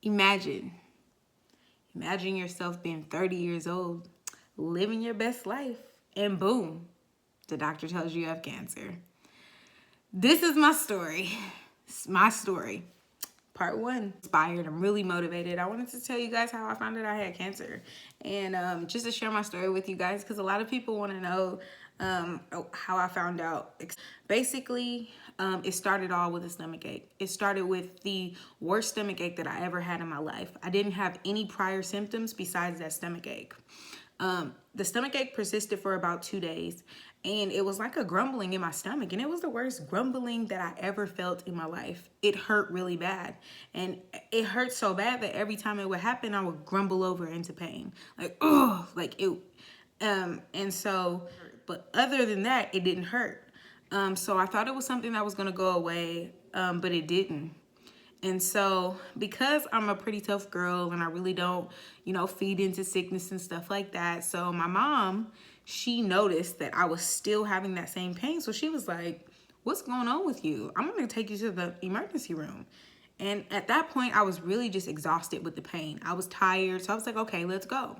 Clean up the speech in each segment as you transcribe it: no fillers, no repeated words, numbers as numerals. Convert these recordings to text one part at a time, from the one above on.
Imagine yourself being 30 years old, living your best life, and boom, the doctor tells you have cancer. This is my story. It's my story. Part one. Inspired. I'm really motivated. I wanted to tell you guys how I found out I had cancer, and just to share my story with you guys, because a lot of people want to know how I found out. Basically, it started all with a stomach ache. It started with the worst stomach ache that I ever had in my life. I didn't have any prior symptoms besides that stomach ache. The stomach ache persisted for about 2 days, and it was like a grumbling in my stomach, and it was the worst grumbling that I ever felt in my life. It hurt really bad, and it hurt so bad that every time it would happen, I would grumble over into pain, like oh, like it. And so, but other than that, it didn't hurt. So I thought it was something that was gonna go away, but it didn't. And so, because I'm a pretty tough girl and I really don't, feed into sickness and stuff like that. So my mom, she noticed that I was still having that same pain. So she was like, "What's going on with you? I'm going to take you to the emergency room." And at that point, I was really just exhausted with the pain. I was tired. So I was like, "Okay, let's go."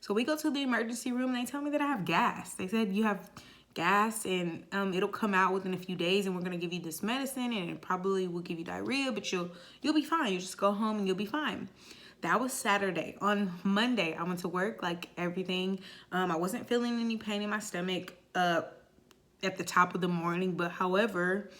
So we go to the emergency room and they tell me that I have gas. They said, "You have gas, and it'll come out within a few days, and we're gonna give you this medicine, and it probably will give you diarrhea, but you'll be fine. You just go home and you'll be fine." That was Saturday. On Monday, I went to work like everything. I wasn't feeling any pain in my stomach at the top of the morning, but however,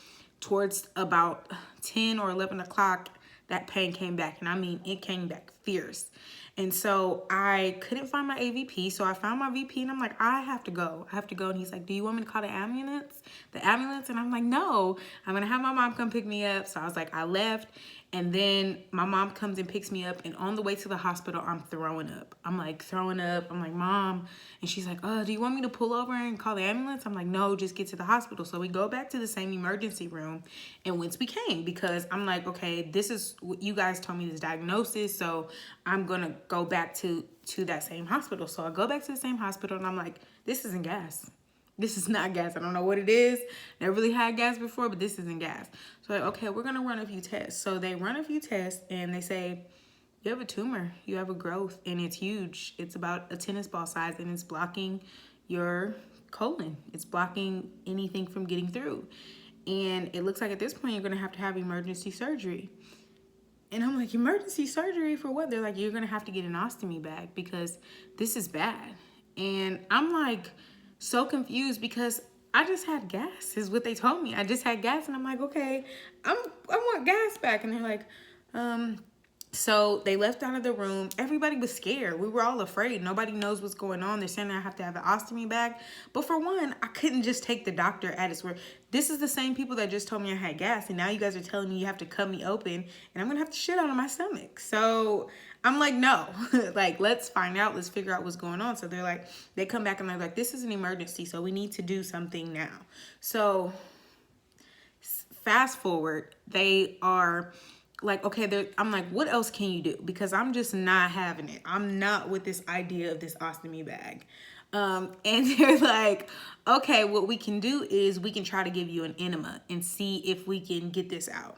towards about 10 or 11 o'clock, that pain came back, and I mean, it came back fierce. And so I couldn't find my AVP, so I found my VP, and I'm like, I have to go. And he's like, "Do you want me to call the ambulance?" And I'm like, "No, I'm gonna have my mom come pick me up." So I was like, I left, and then my mom comes and picks me up, and on the way to the hospital, I'm throwing up. I'm like, "Mom," and she's like, "Oh, do you want me to pull over and call the ambulance?" I'm like, "No, just get to the hospital." So we go back to the same emergency room, and whence we came, because I'm like, okay, this is what you guys told me, this diagnosis, so I'm gonna go back to that same hospital. So I go back to the same hospital, and I'm like, "This isn't gas. This is not gas. I don't know what it is. Never really had gas before, but this isn't gas." So like, okay, we're gonna run a few tests. So they run a few tests, and they say, "You have a tumor. You have a growth, and it's huge. It's about a tennis ball size, and it's blocking your colon. It's blocking anything from getting through. And it looks like at this point you're gonna have to have emergency surgery." And I'm like, "Emergency surgery for what?" They're like, "You're gonna have to get an ostomy bag because this is bad." And I'm like so confused because I just had gas, is what they told me. I just had gas, and I'm like, okay, I want gas back. And they're like, so they left out of the room. Everybody was scared. We were all afraid. Nobody knows what's going on. They're saying I have to have an ostomy bag. But for one, I couldn't just take the doctor at his word. This is the same people that just told me I had gas, and now you guys are telling me you have to cut me open, and I'm going to have to shit out of my stomach. So I'm like, no. Like, let's find out. Let's figure out what's going on. So they're like, they come back, and they're like, "This is an emergency, so we need to do something now." So fast forward, they are like, okay, I'm like, "What else can you do?" Because I'm just not having it. I'm not with this idea of this ostomy bag. And they're like, "Okay, what we can do is we can try to give you an enema and see if we can get this out."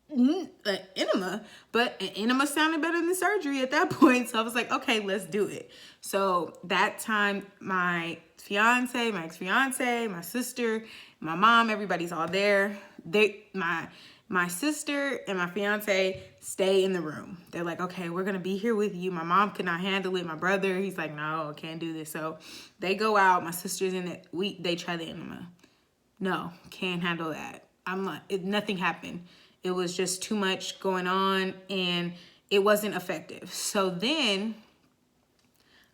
An enema, but an enema sounded better than surgery at that point. So I was like, okay, let's do it. So that time, my fiance, my ex-fiance, my sister, my mom, everybody's all there. My sister and my fiance stay in the room. They're like, "Okay, we're gonna be here with you." My mom could not handle it. My brother, he's like, "No, I can't do this." So they go out. My sister's in it. They try the enema. No, can't handle that. I'm like, nothing happened. It was just too much going on, and it wasn't effective. So then,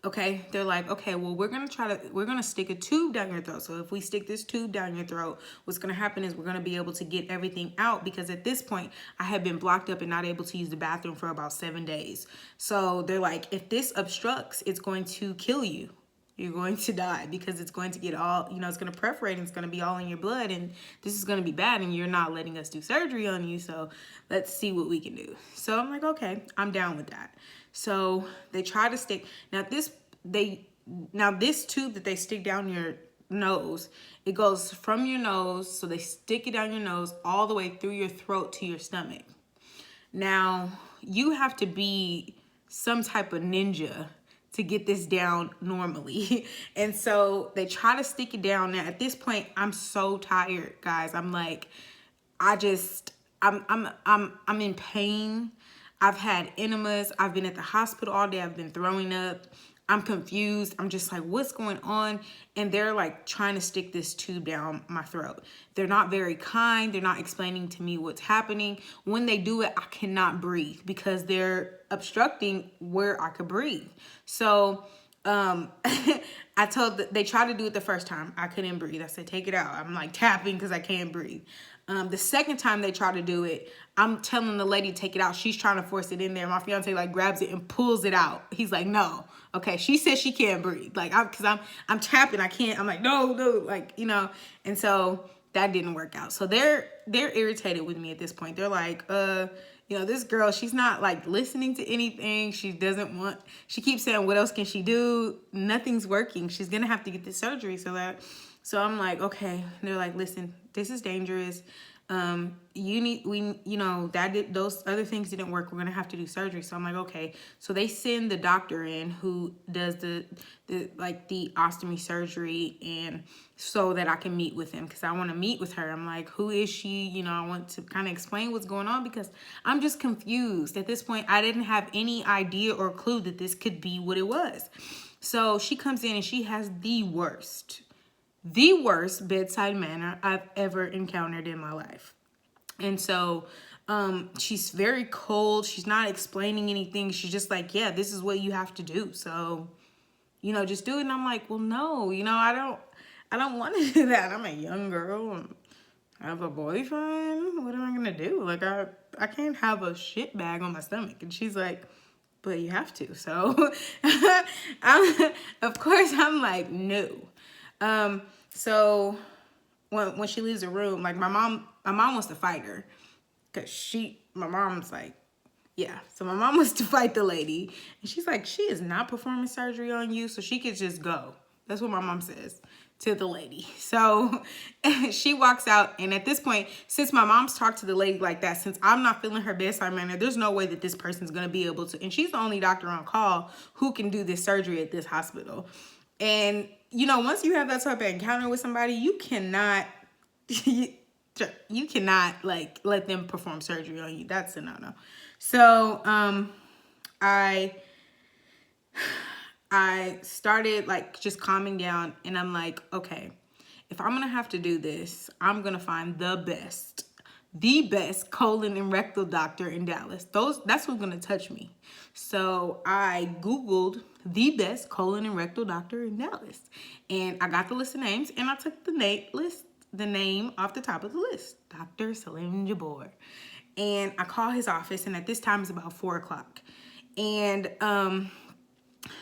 okay, they're like, "Okay, well, we're gonna stick a tube down your throat. So if we stick this tube down your throat, what's gonna happen is we're gonna be able to get everything out," because at this point I had been blocked up and not able to use the bathroom for about 7 days. So they're like, "If this obstructs, it's going to kill you. You're going to die because it's going to get all, it's going to perforate, and it's going to be all in your blood, and this is going to be bad, and you're not letting us do surgery on you, so let's see what we can do." So I'm like, okay, I'm down with that. So they try to stick, this tube that they stick down your nose, it goes from your nose, so they stick it down your nose all the way through your throat to your stomach. Now, you have to be some type of ninja to get this down normally. And so they try to stick it down. Now, at this point, I'm so tired, guys. I'm like, I'm in pain. I've had enemas. I've been at the hospital all day. I've been throwing up. I'm confused. I'm just like, what's going on? And they're like trying to stick this tube down my throat. They're not very kind. They're not explaining to me what's happening. When they do it, I cannot breathe because they're obstructing where I could breathe. So they tried to do it the first time. I couldn't breathe. I said, take it out. I'm like tapping because I can't breathe. The second time they try to do it, I'm telling the lady to take it out. She's trying to force it in there. My fiance like grabs it and pulls it out. He's like, no. Okay. She says she can't breathe. Like, I'm tapping. I can't. I'm like, no, like, and so that didn't work out. So they're irritated with me at this point. They're like, this girl, she's not like listening to anything. She keeps saying, what else can she do? Nothing's working. She's going to have to get this surgery. So I'm like, okay. And they're like, listen, this is dangerous. Those other things didn't work. We're going to have to do surgery. So I'm like, okay. So they send the doctor in who does the ostomy surgery, and so that I can meet with him, because I want to meet with her. I'm like, who is she? I want to kind of explain what's going on, because I'm just confused. At this point, I didn't have any idea or clue that this could be what it was. So she comes in and she has the worst bedside manner I've ever encountered in my life. And so she's very cold. She's not explaining anything. She's just like, yeah, this is what you have to do. So, just do it. And I'm like, well, no, I don't want to do that. I'm a young girl. I have a boyfriend. What am I going to do? Like, I can't have a shit bag on my stomach. And she's like, but you have to. So, of course, I'm like, no. So when she leaves the room, like my mom wants to fight her, because my mom's like, yeah. So my mom wants to fight the lady, and she's like, she is not performing surgery on you, so she could just go. That's what my mom says to the lady. So she walks out, and at this point, since my mom's talked to the lady like that, since I'm not feeling her bedside manner, there's no way that this person's going to be able to, and she's the only doctor on call who can do this surgery at this hospital. And, once you have that type of encounter with somebody, you cannot, like, let them perform surgery on you. That's a no-no. So, I started, like, just calming down, and I'm like, okay, if I'm going to have to do this, I'm going to find the best colon and rectal doctor in Dallas. That's who's going to touch me. So I Googled the best colon and rectal doctor in Dallas, and I got the list of names, and I took the name off the top of the list, Dr. Salim Jabor. And I call his office, and at this time it's about 4:00. And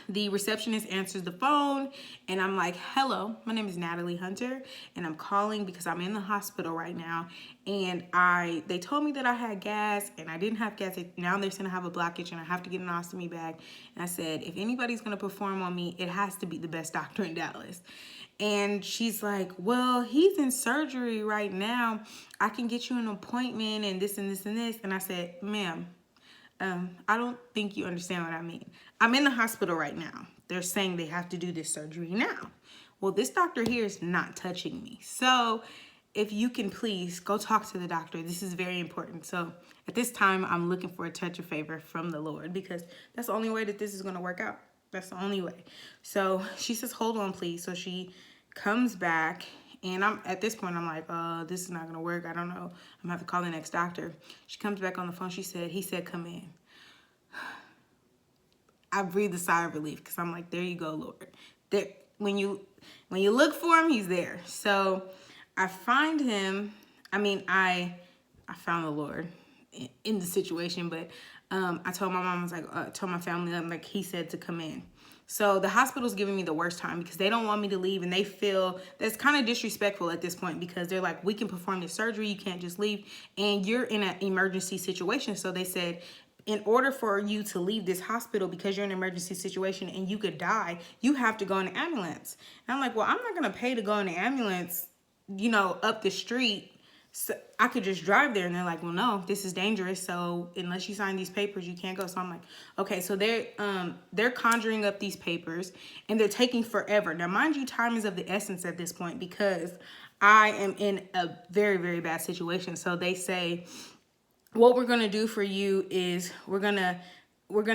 the receptionist answers the phone, and I'm like, hello, my name is Natalie Hunter, and I'm calling because I'm in the hospital right now, and they told me that I had gas, and I didn't have gas. Now they're saying I have a blockage, and I have to get an ostomy bag. And I said, if anybody's going to perform on me, it has to be the best doctor in Dallas. And she's like, well, he's in surgery right now. I can get you an appointment and this and this and this. And I said, ma'am, I don't think you understand what I mean. I'm in the hospital right now. They're saying they have to do this surgery now. Well, this doctor here is not touching me. So if you can please go talk to the doctor. This is very important. So at this time, I'm looking for a touch of favor from the Lord, because that's the only way that this is going to work out. That's the only way. So she says, hold on, please. So she comes back, and at this point, I'm like, this is not going to work. I don't know. I'm going to have to call the next doctor. She comes back on the phone. He said, come in. I breathed a sigh of relief, because I'm like, there you go, Lord. There, when you look for him, he's there. So I find him. I found the Lord in the situation, but I told my mom, I was like, told my family, I'm like, he said to come in. So the hospital's giving me the worst time, because they don't want me to leave, and they feel that's kind of disrespectful at this point, because they're like, we can perform this surgery, you can't just leave, and you're in an emergency situation. So they said, in order for you to leave this hospital, because you're in an emergency situation and you could die, you have to go in an ambulance. And I'm like, well, I'm not going to pay to go in an ambulance, up the street So I could just drive there, and they're like, well, no, this is dangerous. So unless you sign these papers, you can't go. So I'm like, okay. So they're conjuring up these papers, and they're taking forever. Now, mind you, time is of the essence at this point because I am in a very, very bad situation. So they say, what we're gonna do for you is we're gonna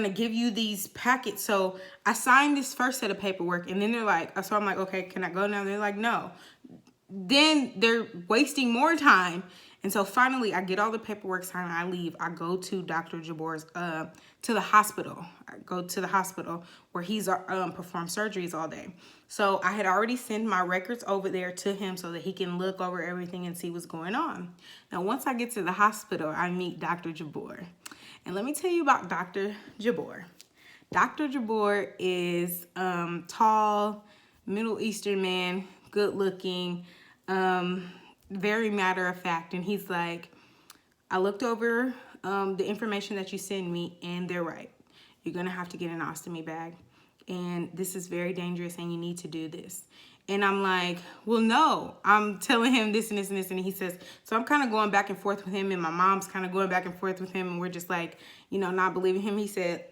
give you these packets. So I signed this first set of paperwork, and then they're like, so I'm like, okay, can I go now? They're like, no. Then they're wasting more time. And so finally I get all the paperwork signed. I leave. I go to Dr. Jabor's, to the hospital. I go to the hospital where he's performed surgeries all day. So I had already sent my records over there to him so that he can look over everything and see what's going on. Now, once I get to the hospital, I meet Dr. Jabor. And let me tell you about Dr. Jabor. Dr. Jabor is tall, Middle Eastern man, good looking, very matter of fact. And he's like, I looked over the information that you send me, and they're right. You're going to have to get an ostomy bag. And this is very dangerous, and you need to do this. And I'm like, well, no. I'm telling him this and this and this. And he says, so I'm kind of going back and forth with him, and my mom's kind of going back and forth with him. And we're just like, not believing him. He said,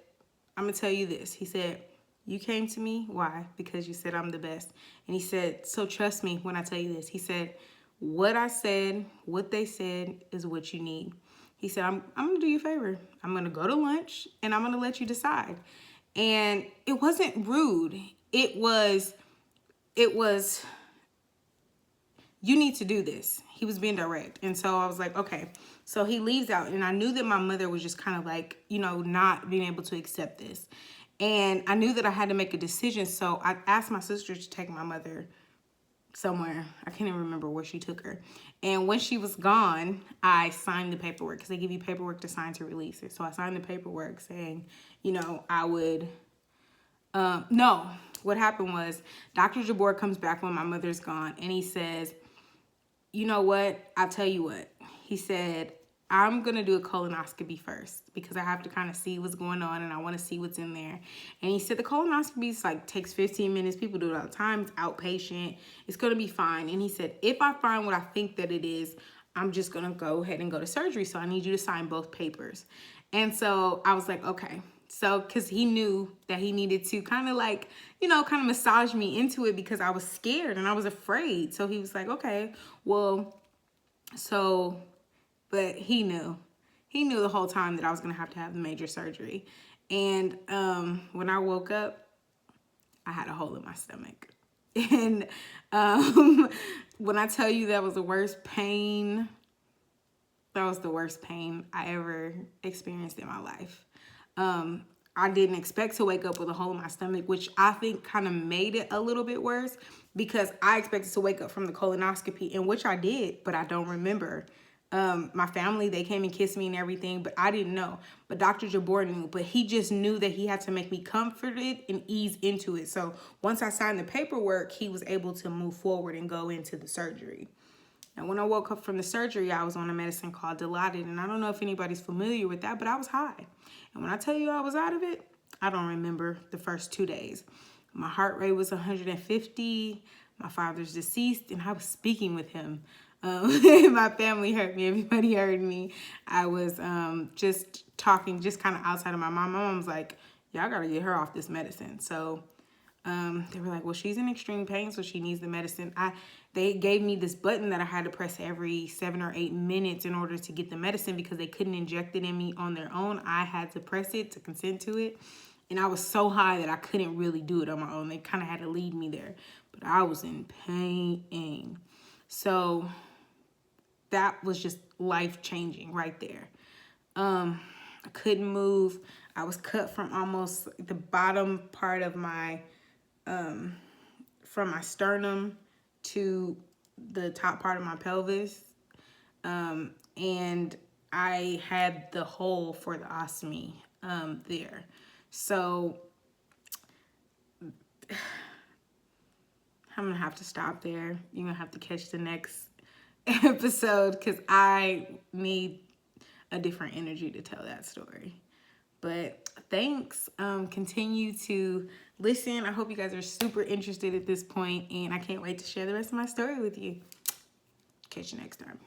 I'm going to tell you this. He said, you came to me. Why? Because you said I'm the best. And he said, so trust me when I tell you this. He said, what I said, what they said is what you need. He said, I'm going to do you a favor. I'm going to go to lunch, and I'm going to let you decide. And it wasn't rude. It was, you need to do this. He was being direct. And so I was like, okay. So he leaves out, and I knew that my mother was just kind of like, not being able to accept this. And I knew that I had to make a decision. So I asked my sister to take my mother somewhere. I can't even remember where she took her. And when she was gone, I signed the paperwork because they give you paperwork to sign to release it. So I signed the paperwork saying, I would, no. What happened was Dr. Jabor comes back when my mother's gone, and he says, you know what? I'll tell you what. He said, I'm going to do a colonoscopy first because I have to kind of see what's going on, and I want to see what's in there. And he said the colonoscopy takes 15 minutes. People do it all the time. It's outpatient. It's going to be fine. And he said, if I find what I think that it is, I'm just going to go ahead and go to surgery. So I need you to sign both papers. And so I was like, okay. So, because he knew that he needed to kind of massage me into it because I was scared and I was afraid. So he was like, okay, well, but he knew the whole time that I was going to have the major surgery. And when I woke up, I had a hole in my stomach. And when I tell you that was the worst pain I ever experienced in my life. I didn't expect to wake up with a hole in my stomach, which I think kind of made it a little bit worse because I expected to wake up from the colonoscopy, and which I did, but I don't remember. My family, they came and kissed me and everything, but I didn't know. But Dr. Jabor knew, but he just knew that he had to make me comforted and ease into it. So once I signed the paperwork, he was able to move forward and go into the surgery. And when I woke up from the surgery, I was on a medicine called Dilaudid. And I don't know if anybody's familiar with that, but I was high. And when I tell you I was out of it, I don't remember the first 2 days. My heart rate was 150. My father's deceased, and I was speaking with him. My family heard me. Everybody heard me. I was just talking, just kind of outside of my mom. My mom was like, y'all got to get her off this medicine. So they were like, well, she's in extreme pain, so she needs the medicine. They gave me this button that I had to press every 7 or 8 minutes in order to get the medicine because they couldn't inject it in me on their own. I had to press it to consent to it. And I was so high that I couldn't really do it on my own. They kind of had to lead me there. But I was in pain. So that was just life-changing right there. I couldn't move. I was cut from almost the bottom part of my, from my sternum to the top part of my pelvis. And I had the hole for the ostomy there. So I'm going to have to stop there. You're going to have to catch the next episode because I need a different energy to tell that story. But thanks. Continue to listen. I hope you guys are super interested at this point, and I can't wait to share the rest of my story with you. Catch you next time.